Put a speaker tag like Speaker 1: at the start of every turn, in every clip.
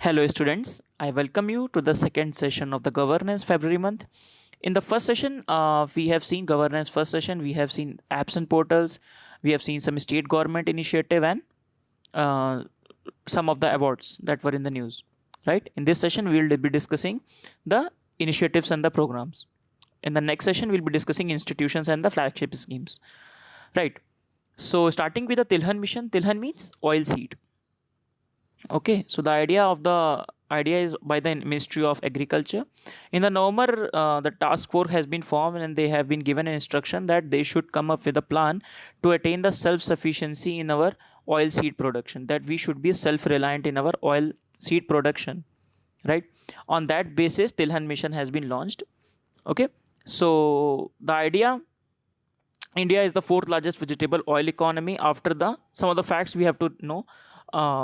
Speaker 1: Hello, students. I welcome you to the second session of the governance February month. In the first session, we have seen governance. First session, we have seen apps and portals. We have seen some state government initiative and uh, some of the awards that were in the news. Right. In this session, we will be discussing the initiatives and the programs. In the next session, we'll be discussing institutions and the flagship schemes. Right. So, starting with the Tilhan mission. Tilhan means oil seed. Okay, so the idea is by the Ministry of Agriculture. In the November, the task force has been formed and they have been given an instruction that they should come up with a plan to attain the self-sufficiency in our oil seed production. That we should be self-reliant in our oil seed production, right? On that basis, Tilhan mission has been launched. Okay, so the idea. India is the fourth largest vegetable oil economy after the some of the facts we have to know.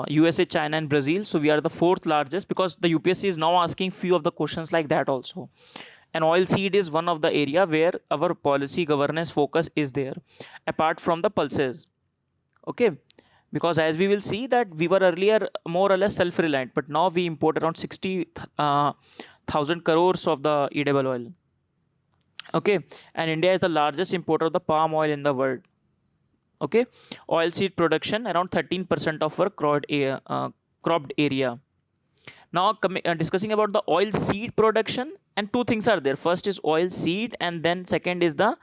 Speaker 1: USA, China, and Brazil. So we are the fourth largest because the UPSC is now asking few of the questions like that also. And oil seed is one of the area where our policy governance focus is there, apart from the pulses. Okay, because as we will see that we were earlier more or less self-reliant, but now we import around 60,000 crores of the edible oil. Okay, and India is the largest importer of the palm oil in the world. Okay, oil seed production around 13% of our cropped area. Now discussing about the oil seed production, and two things are there. First is oil seed and then second is the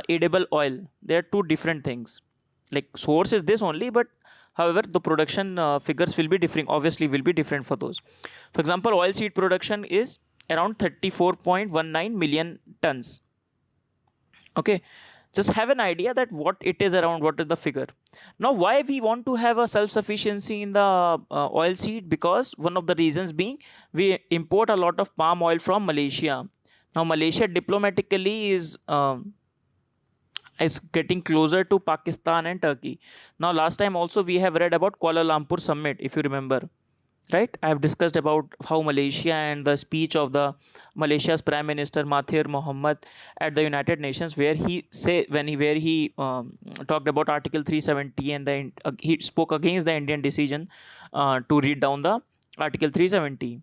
Speaker 1: edible oil. They are two different things. Like source is this only, but however the production figures will be different, obviously will be different for those. For example, oil seed production is around 34.19 million tons. Okay, just have an idea that what it is around, what is the figure. Now why we want to have a self-sufficiency in the oil seed? Because one of the reasons being we import a lot of palm oil from Malaysia. Now Malaysia diplomatically is getting closer to Pakistan and Turkey. Now last time also we have read about Kuala Lumpur summit, if you remember, right? I have discussed about how Malaysia and the speech of the Malaysia's Prime Minister Mahathir Mohamad at the United Nations, where he talked about Article 370 and he spoke against the Indian decision to read down the Article 370.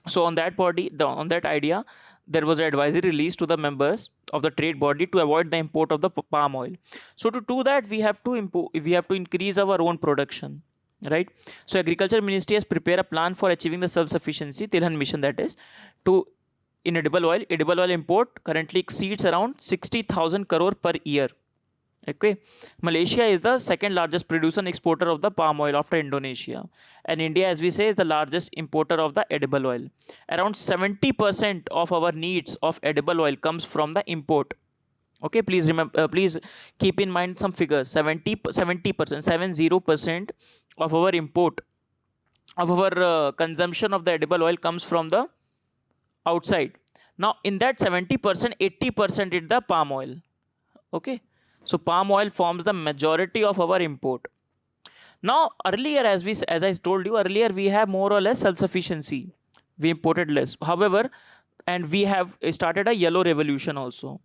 Speaker 1: So on that idea, there was an advisory released to the members of the trade body to avoid the import of the palm oil. So to do that, we have to increase our own production. Right. So Agriculture Ministry has prepared a plan for achieving the self-sufficiency, Tilhan mission, that is in edible oil. Edible oil import currently exceeds around 60,000 crore per year. Okay, Malaysia is the second largest producer and exporter of the palm oil after Indonesia, and India, as we say, is the largest importer of the edible oil. Around 70% of our needs of edible oil comes from the import. Okay, please remember, please keep in mind some figures. 70% 70% of our import, of our consumption of the edible oil comes from the outside. Now in that 70%, 80% is the palm oil. Okay, so palm oil forms the majority of our import. Now earlier, as I told you earlier, we have more or less self-sufficiency. We imported less. However, and we have started a yellow revolution also.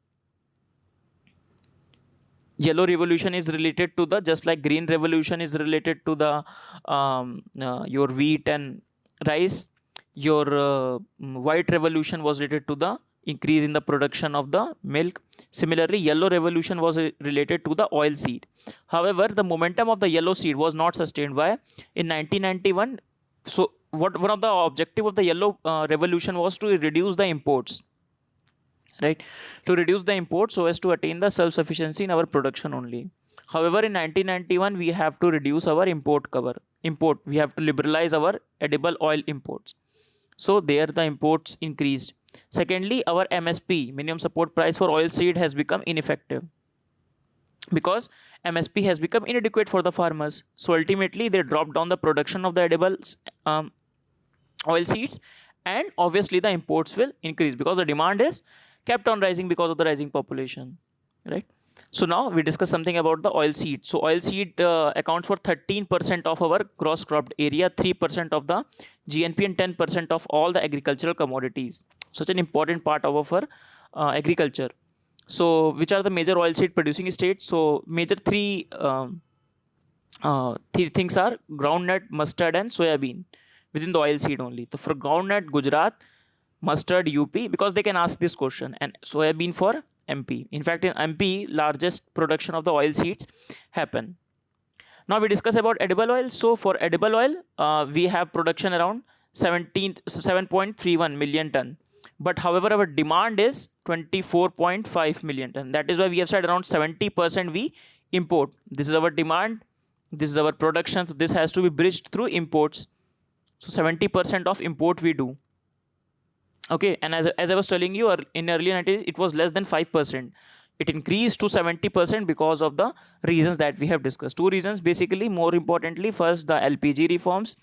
Speaker 1: Yellow revolution is related to the, just like green revolution is related to the your wheat and rice. Your white revolution was related to the increase in the production of the milk. Similarly, yellow revolution was related to the oil seed. However, the momentum of the yellow seed was not sustained. Why? In 1991, so one of the objective of the yellow revolution was to reduce the imports, right? To reduce the import so as to attain the self-sufficiency in our production only. However, in 1991, we have to reduce our import. We have to liberalize our edible oil imports. So there the imports increased. Secondly, our MSP, minimum support price for oil seed, has become ineffective because MSP has become inadequate for the farmers. So ultimately, they dropped down the production of the edible oil seeds, and obviously the imports will increase because the demand is kept on rising because of the rising population, right? So now we discuss something about the oil seed. So oil seed accounts for 13% of our gross cropped area, 3% of the GNP, and 10% of all the agricultural commodities. Such an important part of our agriculture. So which are the major oil seed producing states? So major three things are groundnut, mustard, and soybean. within the oil seed only. So for groundnut, Gujarat, mustard, UP, because they can ask this question, and soybean for MP. In fact, in MP, largest production of the oil seeds happen. Now we discuss about edible oil. So for edible oil, we have production around 7.31 million ton. But however, our demand is 24.5 million ton. That is why we have said around 70% we import. This is our demand. This is our production. So this has to be bridged through imports. So 70% of import we do. Okay, and as I was telling you, in early 90s, it was less than 5%. It increased to 70% because of the reasons that we have discussed. Two reasons, basically, more importantly, first, the LPG reforms.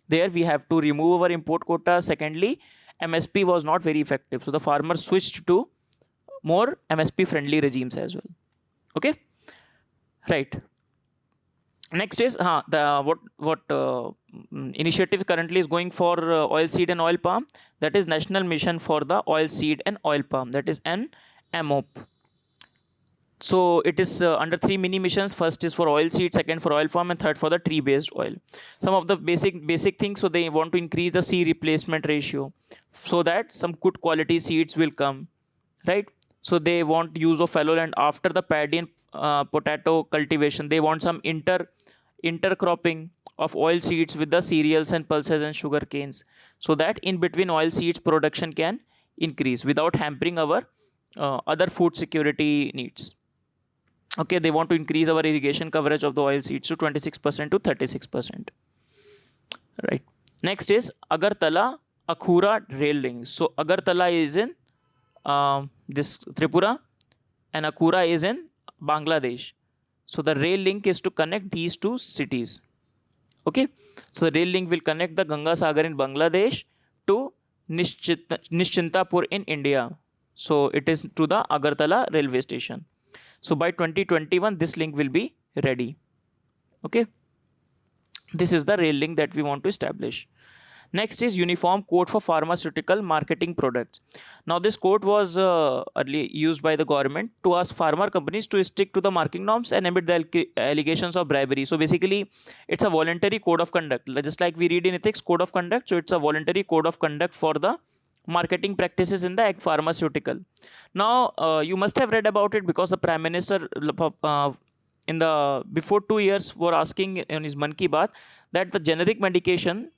Speaker 1: There we have to remove our import quota. Secondly, MSP was not very effective. So the farmers switched to more MSP friendly regimes as well. Okay, right. Next is what initiative currently is going for oil seed and oil palm. That is National Mission for the Oil Seed and Oil Palm. That is NMOP. So it is under three mini missions. First is for oil seed, second for oil palm, and third for the tree based oil. Some of the basic things. So they want to increase the seed replacement ratio so that some good quality seeds will come, right? So they want use of fallow land after the paddy and potato cultivation. They want some intercropping of oil seeds with the cereals and pulses and sugar canes, so that in between oil seeds production can increase without hampering our other food security needs. Okay, they want to increase our irrigation coverage of the oil seeds to 26% to 36%. Right. Next is Agartala Akhura rail link. So Agartala is in this Tripura and Akhura is in Bangladesh. So the rail link is to connect these two cities. Okay. So the rail link will connect the Ganga Sagar in Bangladesh to Nischintapur in India. So it is to the Agartala railway station. So by 2021, this link will be ready. Okay. This is the rail link that we want to establish. Next is Uniform Code for Pharmaceutical Marketing Products. Now this code was early used by the government to ask pharma companies to stick to the marking norms and amid the allegations of bribery. So basically, it's a voluntary code of conduct. Just like we read in ethics, code of conduct. So it's a voluntary code of conduct for the marketing practices in the pharmaceutical. Now you must have read about it because the Prime Minister in the before 2 years were asking in his Mann Ki Baat that the generic medication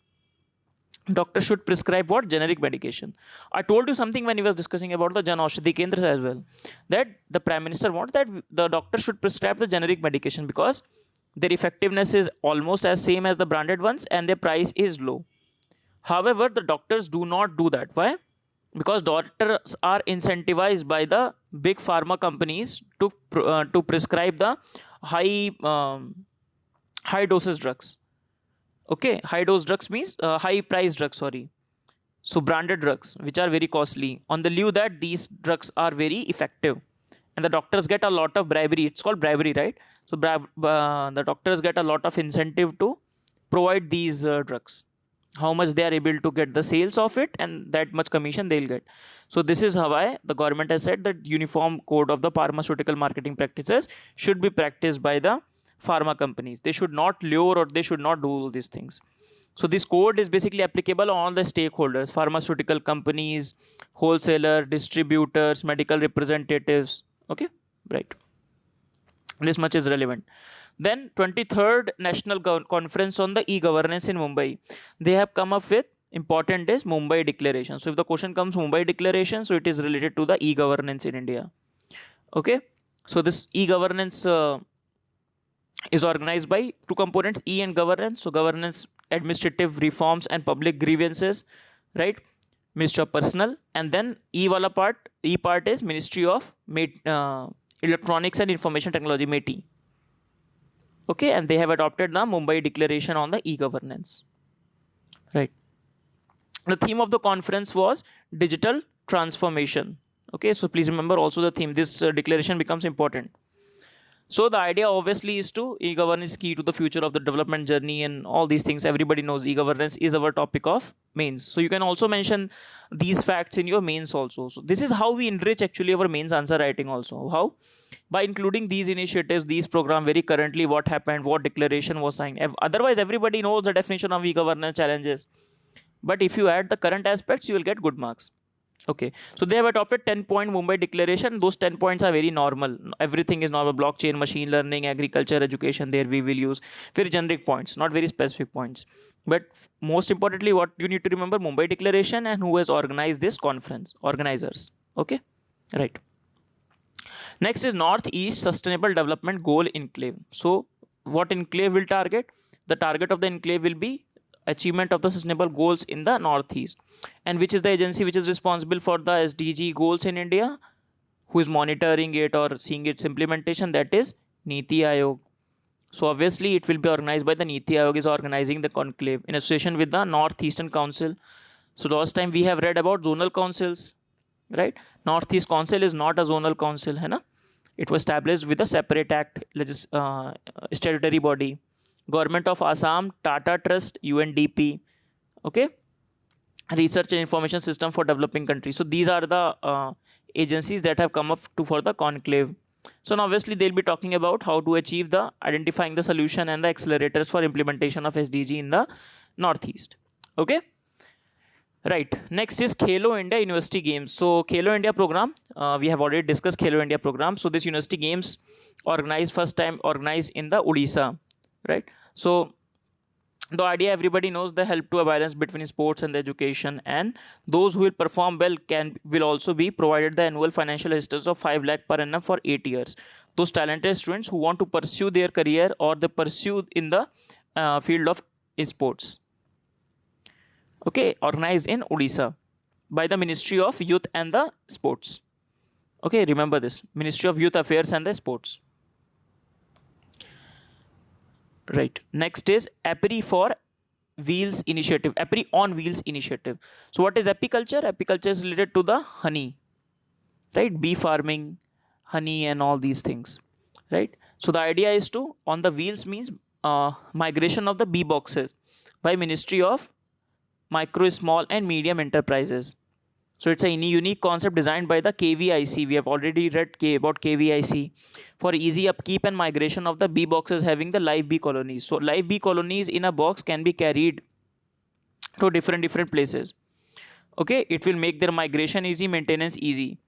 Speaker 1: doctor should prescribe what generic medication. I told you something when he was discussing about the Jan Aushadhi Kendras as well, that the Prime Minister wants that the doctor should prescribe the generic medication because their effectiveness is almost as same as the branded ones and their price is low. However, the doctors do not do that. Why? Because doctors are incentivized by the big pharma companies to prescribe the high doses drugs. Okay, high dose drugs means high price drugs. Sorry, so branded drugs which are very costly. On the lieu that these drugs are very effective, and the doctors get a lot of bribery. It's called bribery, right? So the doctors get a lot of incentive to provide these drugs. How much they are able to get the sales of it, and that much commission they'll get. So this is why the government has said that uniform code of the pharmaceutical marketing practices should be practiced by the pharma companies. They should not lure or they should not do all these things. So this code is basically applicable on all the stakeholders: pharmaceutical companies, wholesaler, distributors, medical representatives. Okay, right. This much is relevant. Then 23rd National Conference on the E-Governance in Mumbai. They have come up with important is Mumbai Declaration. So if the question comes Mumbai Declaration, so it is related to the e-governance in India. Okay. So this e-governance is organized by two components, E and governance. So governance, administrative reforms and public grievances, right? Ministry of Personnel. And then E part is Ministry of Electronics and Information Technology, METI. Okay, and they have adopted the Mumbai Declaration on the e-governance. Right. The theme of the conference was digital transformation. Okay, so please remember also the theme. This declaration becomes important. So the idea obviously is to e-governance is key to the future of the development journey and all these things. Everybody knows e-governance is our topic of mains. So you can also mention these facts in your mains also. So this is how we enrich actually our mains answer writing also. How? By including these initiatives, these program very currently what happened, what declaration was signed. Otherwise, everybody knows the definition of e-governance challenges. but if you add the current aspects, you will get good marks. Okay, so they have adopted 10-point Mumbai declaration. Those 10 points are very normal. Everything is normal. Blockchain, machine learning, agriculture, education. There we will use very generic points, not very specific points. But most importantly, what you need to remember: Mumbai declaration and who has organized this conference. Organizers. Okay, right. Next is Northeast Sustainable Development Goal Enclave. So, what enclave will target? The target of the enclave will be achievement of the sustainable goals in the Northeast. And which is the agency which is responsible for the SDG goals in India? Who is monitoring it or seeing its implementation? That is Niti Aayog. So, obviously, it will be organized by the Niti Aayog is organizing the conclave in association with the Northeastern Council. So, last time we have read about zonal councils, right? Northeast Council is not a zonal council, है ना? It was established with a separate act, statutory body. Government of Assam, Tata Trust, UNDP, okay? Research and Information System for Developing Countries. So these are the agencies that have come up for the conclave. So now obviously they'll be talking about how to achieve the identifying the solution and the accelerators for implementation of SDG in the Northeast. Okay. Right. Next is Khelo India University Games. So Khelo India program, we have already discussed Khelo India program. So this University Games first time organized in the Odisha, right? So the idea everybody knows, the help to a balance between sports and the education, and those who will perform well will also be provided the annual financial assistance of 5 lakh per annum for 8 years. Those talented students who want to pursue their career or they pursue in the field of sports. Okay, organized in Odisha by the Ministry of Youth and the Sports. Okay, remember this, Ministry of Youth Affairs and the Sports. Right. Next is APRI for Wheels initiative, APRI on Wheels initiative. So what is apiculture? Apiculture is related to the honey, right? Bee farming, honey and all these things, right? So the idea is to, on the wheels means migration of the bee boxes by Ministry of Micro, Small and Medium Enterprises. So it's a unique concept designed by the KVIC. We have already read about KVIC for easy upkeep and migration of the bee boxes having the live bee colonies. So live bee colonies in a box can be carried to different places. Okay, it will make their migration easy, maintenance easy,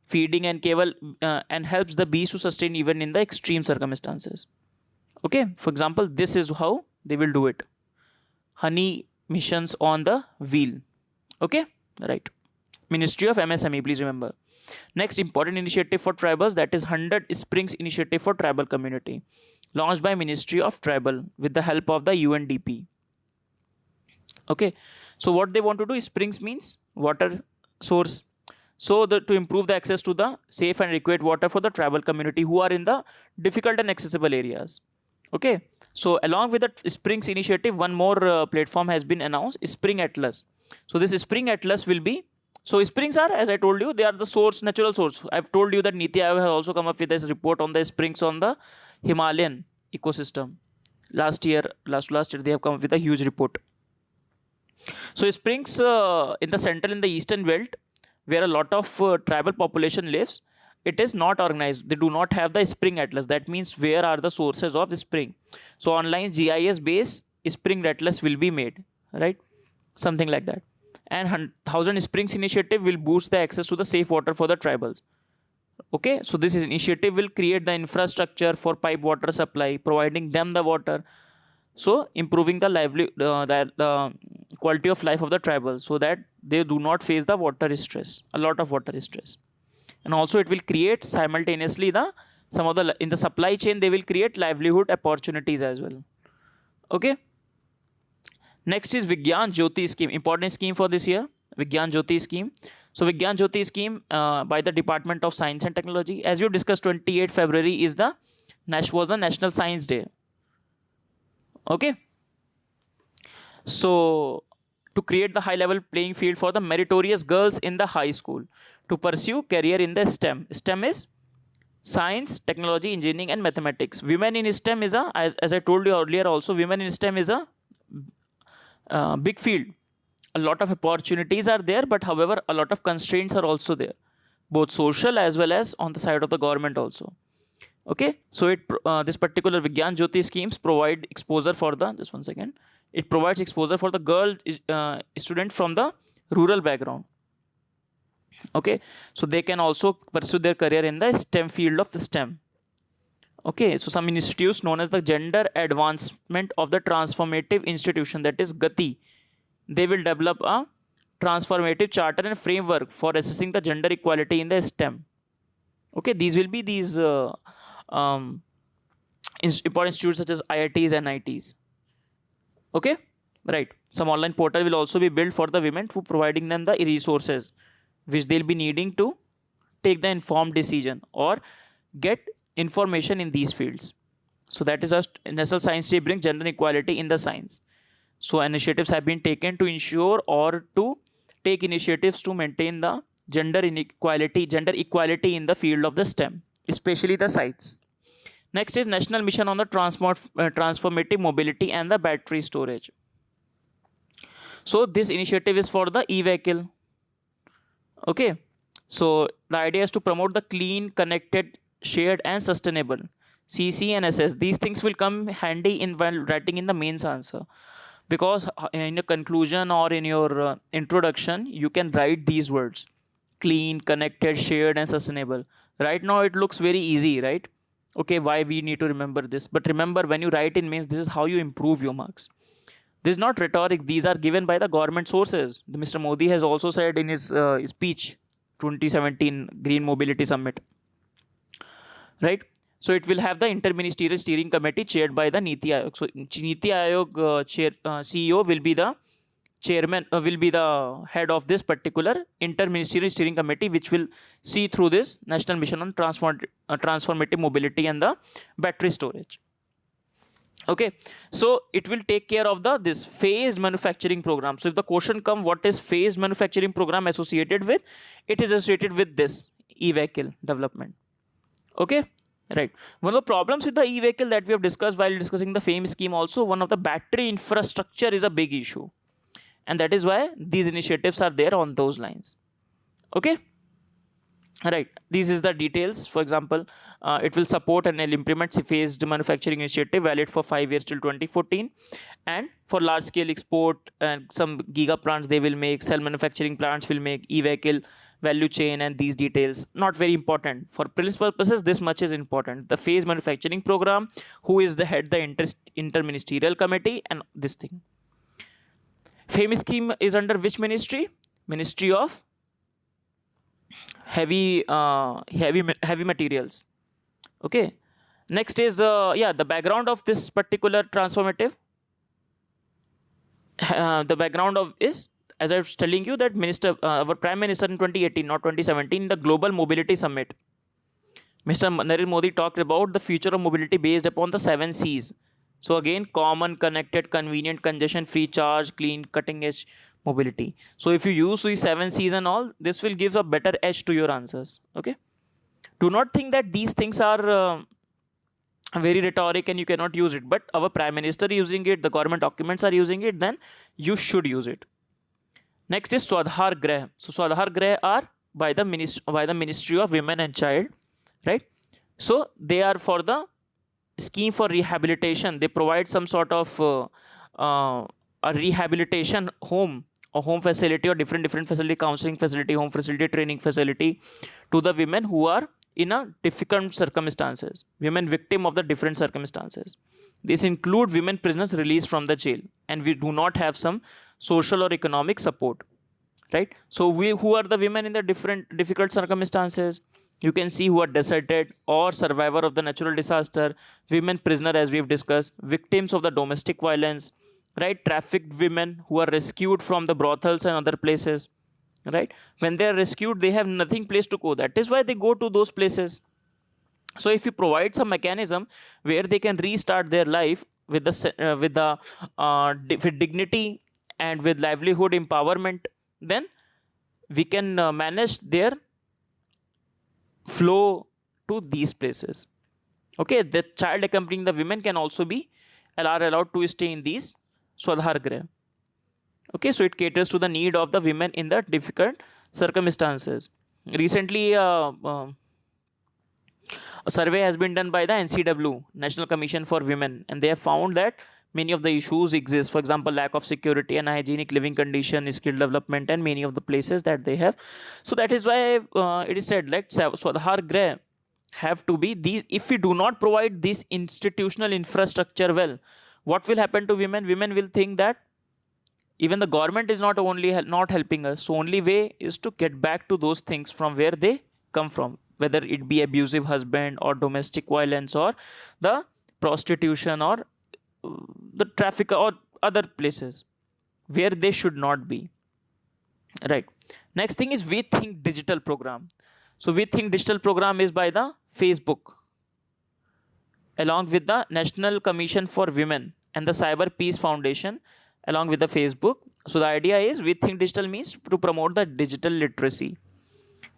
Speaker 1: feeding and and helps the bees to sustain even in the extreme circumstances. Okay, for example, this is how they will do it. Honey missions on the wheel. Okay, right. Ministry of MSME, please remember. Next important initiative for tribals, that is 100 Springs initiative for tribal community, launched by Ministry of Tribal with the help of the UNDP. Okay, so what they want to do, springs means water source. So to improve the access to the safe and adequate water for the tribal community who are in the difficult and accessible areas. Okay, so along with the Springs initiative, one more platform has been announced, Spring Atlas. So this Spring Atlas will be, so springs are, as I told you, they are the source, natural source. I've told you that Niti Aayog has also come up with this report on the springs on the Himalayan ecosystem. Last year they have come up with a huge report. So springs in the central and the eastern belt, where a lot of tribal population lives, it is not organized. They do not have the Spring Atlas. That means where are the sources of spring. So online GIS based Spring Atlas will be made, right? Something like that. And 1000 Springs initiative will boost the access to the safe water for the tribals. Okay, so this initiative will create the infrastructure for pipe water supply, providing them the water, so improving the quality of life of the tribals, so that they do not face the water stress, a lot of water stress. And also it will create simultaneously in the supply chain, they will create livelihood opportunities as well. Okay. Next is Vigyan Jyoti scheme, important scheme for this year, Vigyan Jyoti scheme. So Vigyan Jyoti scheme by the Department of Science and Technology. As we discussed, 28 February was the National Science Day. Okay. So to create the high level playing field for the meritorious girls in the high school to pursue career in the STEM. STEM is science, technology, engineering and mathematics. Women in STEM is as I told you earlier also, women in STEM is a big field. A lot of opportunities are there, but however a lot of constraints are also there, both social as well as on the side of the government also. Okay, so this particular Vigyan Jyoti schemes provide exposure for the, just one second, It provides exposure for the girl student from the rural background. Okay, so they can also pursue their career in the STEM field of the STEM. Okay, so some institutes known as the Gender Advancement of the Transformative Institution, that is GATI, they will develop a transformative charter and framework for assessing the gender equality in the STEM. Okay, these will be these um, important institutes such as IITs and ITs. Okay, right. Some online portal will also be built for the women for providing them the resources which they'll be needing to take the informed decision or get information in these fields. So that is our National Science Day brings gender equality in the science. So initiatives have been taken to ensure or to take initiatives to maintain the gender equality in the field of the STEM, especially the science. Next is National Mission on the Transformative Mobility and the Battery Storage. So this initiative is for the e-vehicle. Okay, so the idea is to promote the clean, connected, shared and sustainable. CC and SS, these things will come handy in while writing in the mains answer, because in your conclusion or in your introduction you can write these words: clean, connected, shared and sustainable. Right now it looks very easy, right? Okay, why we need to remember this? But remember, when you write in mains, this is how you improve your marks. This is not rhetoric, these are given by the government sources. Mr. Modi has also said in his speech 2017 Green Mobility Summit, right? So it will have the interministerial steering committee chaired by the Niti Aayog. So Niti Aayog CEO will be the chairman, will be the head of this particular interministerial steering committee, which will see through this national mission on transformative mobility and the battery storage. Okay, so it will take care of the this phased manufacturing program. So if the question come, what is phased manufacturing program associated with? It is associated with this e-vehicle development. Okay, right. One of the problems with the e-vehicle that we have discussed while discussing the FAME scheme also, one of the battery infrastructure is a big issue, and that is why these initiatives are there on those lines. Okay, right. This is the details. For example, it will support and implement phased manufacturing initiative valid for 5 years till 2014, and for large scale export and some giga plants they will make, cell manufacturing plants will make, e-vehicle value chain and these details not very important. For prelims purposes this much is important: the phase manufacturing program, who is the head, the interministerial committee, and this thing. FAME scheme is under which ministry? Ministry of heavy materials. Okay, next is the background of this particular transformative. The background of is, as I was telling you, that our prime minister in 2018, not 2017, the Global Mobility Summit, Mr. Narendra Modi talked about the future of mobility based upon the 7 C's. So again, common, connected, convenient, congestion free, charge, clean, cutting edge mobility. So if you use these 7 C's and all, this will give a better edge to your answers. Okay, do not think that these things are very rhetoric and you cannot use it, but our prime minister using it, the government documents are using it, then you should use it. Next is Swadhar Grah. So Swadhar Grah are by the Ministry of Women and Child, right? So they are for the scheme for rehabilitation. They provide some sort of a rehabilitation home, a home facility, or different facility, counseling facility, home facility, training facility to the women who are in a difficult circumstances, women victim of the different circumstances. This include women prisoners released from the jail and we do not have some social or economic support, right? So who are the women in the difficult circumstances? You can see who are deserted or survivor of the natural disaster, women prisoner as we have discussed, victims of the domestic violence, right? Trafficked women who are rescued from the brothels and other places, right? When they are rescued, they have nothing place to go. That is why they go to those places. So if you provide some mechanism where they can restart their life with with dignity and with livelihood empowerment, then we can manage their flow to these places. Okay, the child accompanying the women can also be allowed to stay in these Swadhar Grah. Okay, so it caters to the need of the women in the difficult circumstances. Recently, a survey has been done by the NCW, National Commission for Women, and they have found that many of the issues exist. For example, lack of security and hygienic living condition, skill development, and many of the places that they have. So that is why it is said like Swadhar Greh have to be these. If we do not provide this institutional infrastructure well, what will happen to women? Women will think that even the government is not only not helping us. So only way is to get back to those things from where they come from, whether it be abusive husband or domestic violence or the prostitution or the traffic or other places where they should not be, right? Next thing is We Think Digital program. So We Think Digital program is by the Facebook along with the National Commission for Women and the Cyber Peace Foundation along with the Facebook. So the idea is We Think Digital means to promote the digital literacy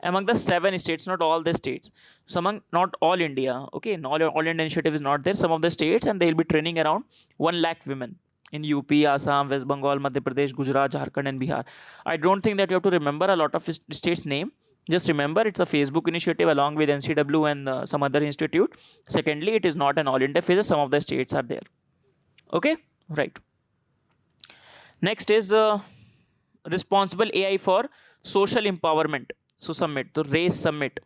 Speaker 1: among the 7 states, not all the states. So among not all India, okay, not all India initiative is not there. Some of the states, and they will be training around 1 lakh women in UP, Assam, West Bengal, Madhya Pradesh, Gujarat, Jharkhand, and Bihar. I don't think that you have to remember a lot of states' name. Just remember it's a Facebook initiative along with NCW and some other institute. Secondly, it is not an all India phase. Some of the states are there. Okay, right. Next is responsible AI for social empowerment. So summit, the RACE summit.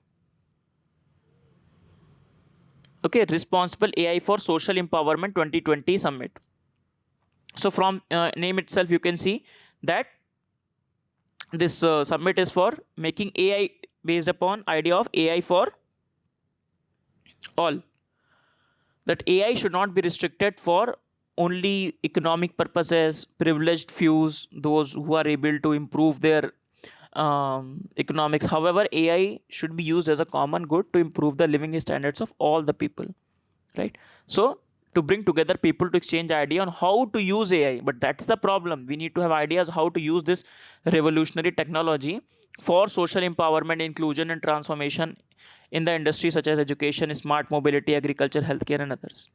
Speaker 1: Okay, responsible AI for social empowerment 2020 summit. So from name itself, you can see that this summit is for making AI based upon idea of AI for all. That AI should not be restricted for only economic purposes, privileged fews, those who are able to improve their economics. However, AI should be used as a common good to improve the living standards of all the people, right? So to bring together people to exchange idea on how to use AI. But that's the problem. We need to have ideas how to use this revolutionary technology for social empowerment, inclusion, and transformation in the industry such as education, smart mobility, agriculture, healthcare, and others.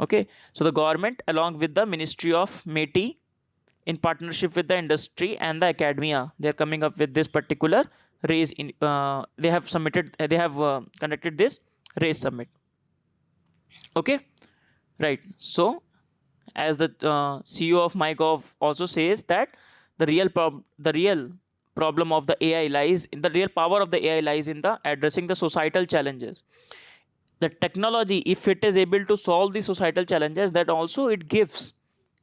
Speaker 1: Okay, so the government along with the Ministry of METI in partnership with the industry and the academia, they are coming up with this particular raise in they have conducted this raise summit. Okay, right. So as the CEO of MyGov also says that the real problem of the AI lies in the real power of the AI lies in the addressing the societal challenges. The technology, if it is able to solve the societal challenges, that also it gives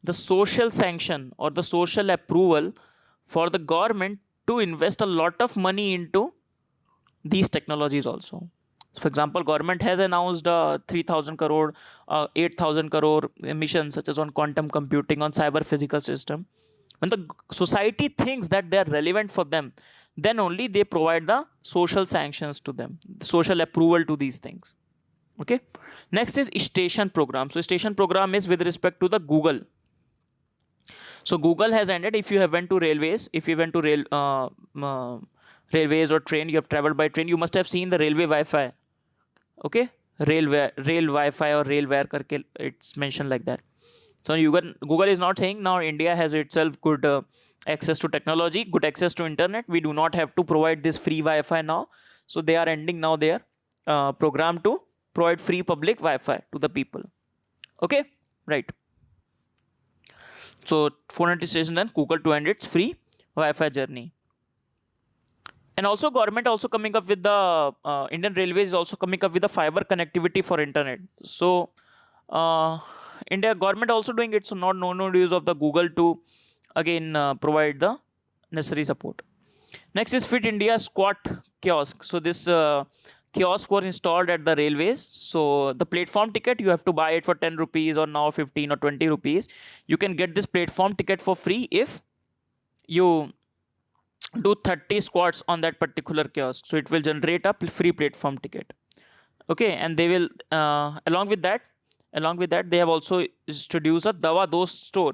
Speaker 1: the social sanction or the social approval for the government to invest a lot of money into these technologies also. For example, government has announced 3,000 crore, 8,000 crore missions such as on quantum computing, on cyber physical system. When the society thinks that they are relevant for them, then only they provide the social sanctions to them, social approval to these things. Okay. Next is station program. So station program is with respect to the Google. So Google has ended. If you have went to railways, if you went to railways or train, you have traveled by train, you must have seen the railway Wi-Fi. Okay, rail Wi-Fi or railware karke it's mentioned like that. So Google is not saying now India has itself good access to technology, good access to internet. We do not have to provide this free Wi-Fi now. So they are ending now their program to provide free public Wi-Fi to the people. Okay, right. So 490 station then Google to end its free Wi-Fi journey. And also government also coming up with the Indian Railways is also coming up with the fiber connectivity for internet. So India government also doing it. So not no use of the Google to again provide the necessary support. Next is Fit India Squat kiosk. So this kiosk was installed at the railways. So the platform ticket, you have to buy it for 10 rupees or now 15 or 20 rupees. You can get this platform ticket for free if you do 30 squats on that particular kiosk. So it will generate a free platform ticket. Okay, and they will along with that they have also introduced a Dawa Dost store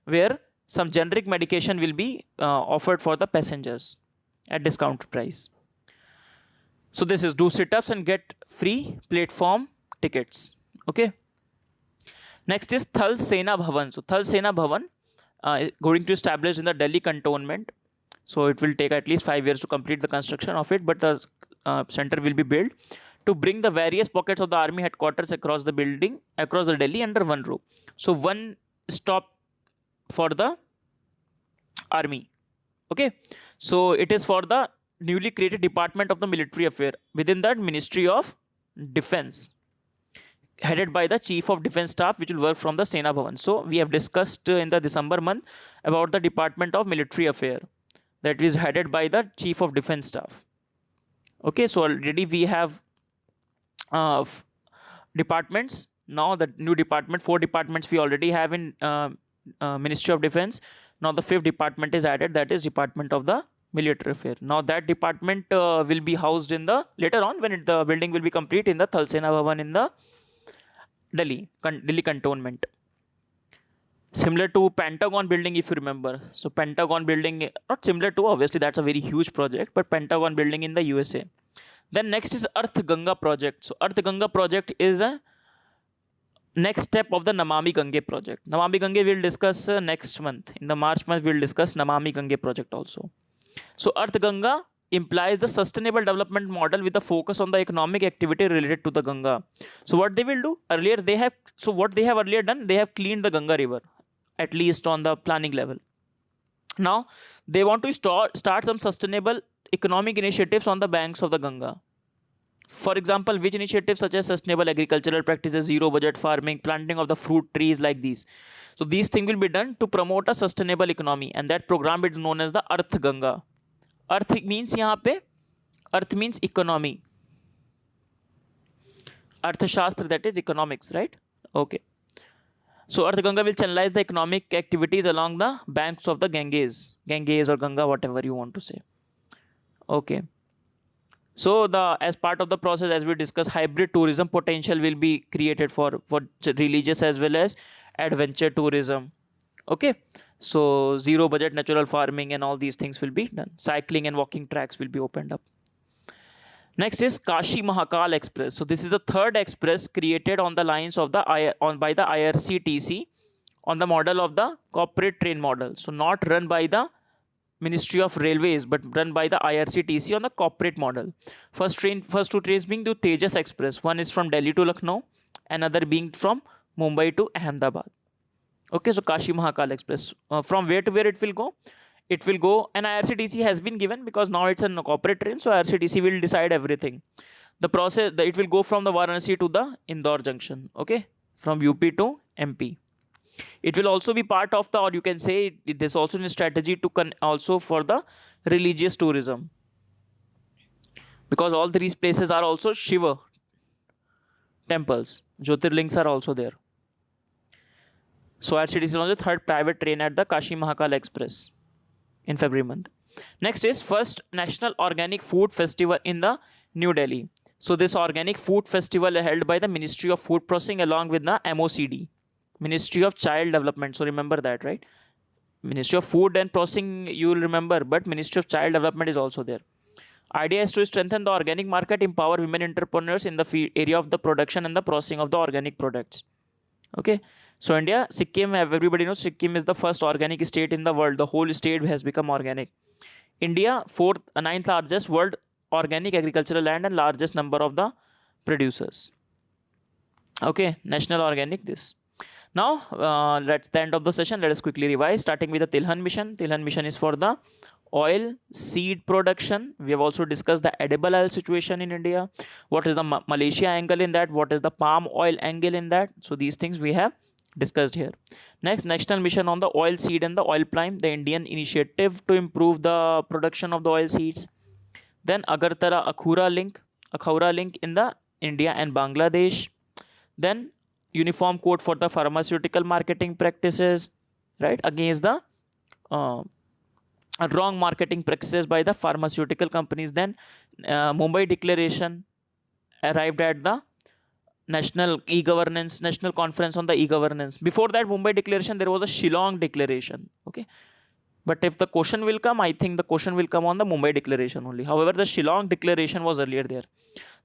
Speaker 1: where some generic medication will be offered for the passengers at discount price. So this is do sit-ups and get free platform tickets. Okay. Next is Thal Sena Bhavan. So Thal Sena Bhavan going to establish in the Delhi cantonment. So it will take at least 5 years to complete the construction of it, but the center will be built to bring the various pockets of the army headquarters across the Delhi under one roof. So one stop for the army. Okay, so it is for the newly created Department of the Military Affair within that Ministry of Defense, headed by the Chief of Defense Staff, which will work from the Sena Bhavan. So we have discussed in the December month about the Department of Military Affair that is headed by the Chief of Defense Staff. Okay, so already we have departments. Now the new department, 4 departments we already have in Ministry of Defense. Now the 5th department is added, that is Department of the Military Affair. Now that department will be housed in the, later on when the building will be complete, in the Thal Sena Bhavan in the Delhi cantonment. Similar to Pentagon building, if you remember. So Pentagon building, not similar to, obviously that's a very huge project, but Pentagon building in the USA. Then next is Arth Ganga project. So Arth Ganga project is a next step of the Namami Gange project. Namami Gange we'll discuss next month. In the March month we'll discuss Namami Gange project also. So Arth Ganga implies the sustainable development model with a focus on the economic activity related to the Ganga. So what they will do earlier, what they have earlier done, they have cleaned the Ganga river, at least on the planning level. Now they want to start some sustainable economic initiatives on the banks of the Ganga. For example, which initiatives such as sustainable agricultural practices, zero budget farming, planting of the fruit trees, like these. So these things will be done to promote a sustainable economy, and that program is known as the Arth Ganga. Arth means यहाँ पे, Arth means economy. Arthashastra, that is economics, right? Okay. So Arth Ganga will channelize the economic activities along the banks of the Ganges or Ganga, whatever you want to say. Okay. So as part of the process, as we discussed, hybrid tourism potential will be created for religious as well as adventure tourism. Okay. So zero budget natural farming and all these things will be done. Cycling and walking tracks will be opened up. Next is Kashi Mahakal Express. So this is the 3rd express created on the lines of by the IRCTC on the model of the corporate train model. So not run by the Ministry of Railways, but run by the IRCTC on the corporate model. First 2 trains being the Tejas Express. One is from Delhi to Lucknow, another being from Mumbai to Ahmedabad. Okay, so Kashi Mahakal Express. From where to where it will go? It will go, and IRCTC has been given because now it's a corporate train, so IRCTC will decide everything. The process, it will go from the Varanasi to the Indore junction. Okay, from UP to MP. It will also be part of the, or you can say it is also a strategy to also for the religious tourism, because all these places are also Shiva temples. Jyotirlings are also there. So IRCTC is on the 3rd private train at the Kashi Mahakal Express in February month. Next is first National Organic Food Festival in the New Delhi. So this organic food festival is held by the Ministry of Food Processing along with the MOCD, Ministry of Child Development. So remember that, right? Ministry of Food and Processing you will remember, but Ministry of Child Development is also there. Idea is to strengthen the organic market, empower women entrepreneurs in the area of the production and the processing of the organic products. Okay, so India, Sikkim, everybody knows Sikkim is the first organic state in the world. The whole state has become organic. India, 9th largest world organic agricultural land and largest number of the producers. Okay, national organic this. Now, that's the end of the session. Let us quickly revise, starting with the Tilhan mission. Tilhan mission is for the oil seed production. We have also discussed the edible oil situation in India. What is the Malaysia angle in that? What is the palm oil angle in that? So these things we have discussed here. Next, national mission on the oil seed and the oil palm, the Indian initiative to improve the production of the oil seeds. Then Agartala Akhura link in the India and Bangladesh. Then uniform code for the pharmaceutical marketing practices, right, against the wrong marketing practices by the pharmaceutical companies. Then Mumbai Declaration arrived at the national conference on the e-governance. Before that Mumbai Declaration, there was a Shillong Declaration. Okay, but if the question will come, I think the question will come on the Mumbai Declaration only. However, the Shillong Declaration was earlier there.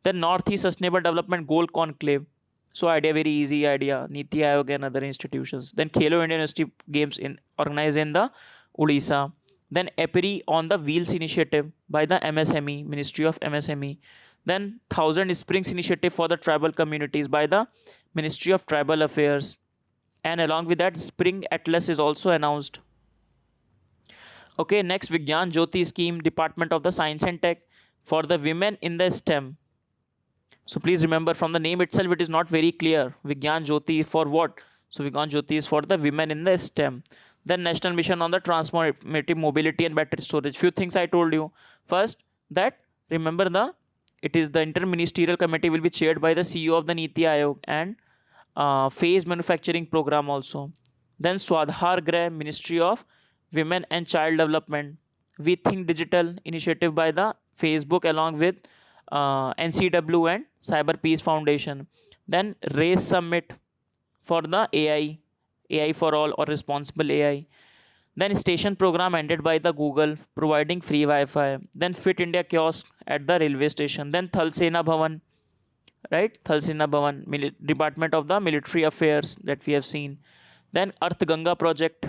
Speaker 1: Then Northeast Sustainable Development Goal Conclave. So idea, very easy idea. Niti Aayog and other institutions. Then Khelo India University Games organized in the Odisha. Then EPIRI on the Wheels initiative by the MSME, Ministry of MSME. Then 1000 Springs initiative for the tribal communities by the Ministry of Tribal Affairs. and along with that Spring Atlas is also announced. Okay, next Vigyan Jyoti scheme, Department of the Science and Tech for the women in the STEM. So please remember, from the name itself it is not very clear. Vigyan Jyoti for what? So Vigyan Jyoti is for the women in the STEM. Then National Mission on the Transformative Mobility and Battery Storage. Few things I told you. First, that remember it is the interministerial committee will be chaired by the CEO of the Niti Aayog and phase manufacturing program also. Then Swadhar Grah, Ministry of Women and Child Development. We Think Digital initiative by the Facebook along with NCW and Cyber Peace Foundation. Then Race Summit for the AI for all or responsible AI. Then station program ended by the Google providing free Wi-Fi. Then Fit India kiosk at the railway station. Then Thal Sena Bhavan, right? Thal Sena Bhavan, Department of the Military Affairs that we have seen. Then Earth Ganga project,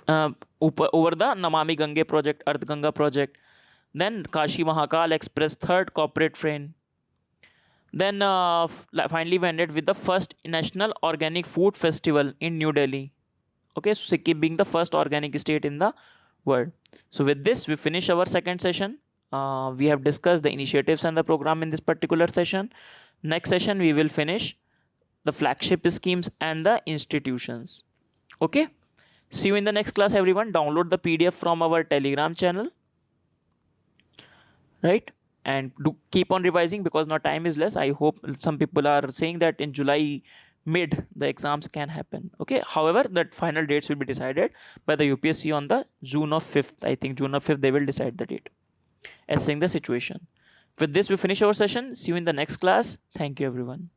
Speaker 1: over the Namami Gange project, Earth Ganga project. Then Kashi Mahakal Express, third corporate train. Then finally we ended with the first National Organic Food Festival in New Delhi. Okay, so Sikkim being the first organic state in the world. So with this we finish our second session. We have discussed the initiatives and the program in this particular session. Next session we will finish the flagship schemes and the institutions. Okay, see you in the next class everyone. Download the PDF from our Telegram channel, right? And do keep on revising because now time is less. I hope some people are saying that in July mid the exams can happen. Okay, however that final dates will be decided by the UPSC on the June of 5th. I think June of 5th they will decide the date, assessing the situation. With this we finish our session. See you in the next class. Thank you everyone.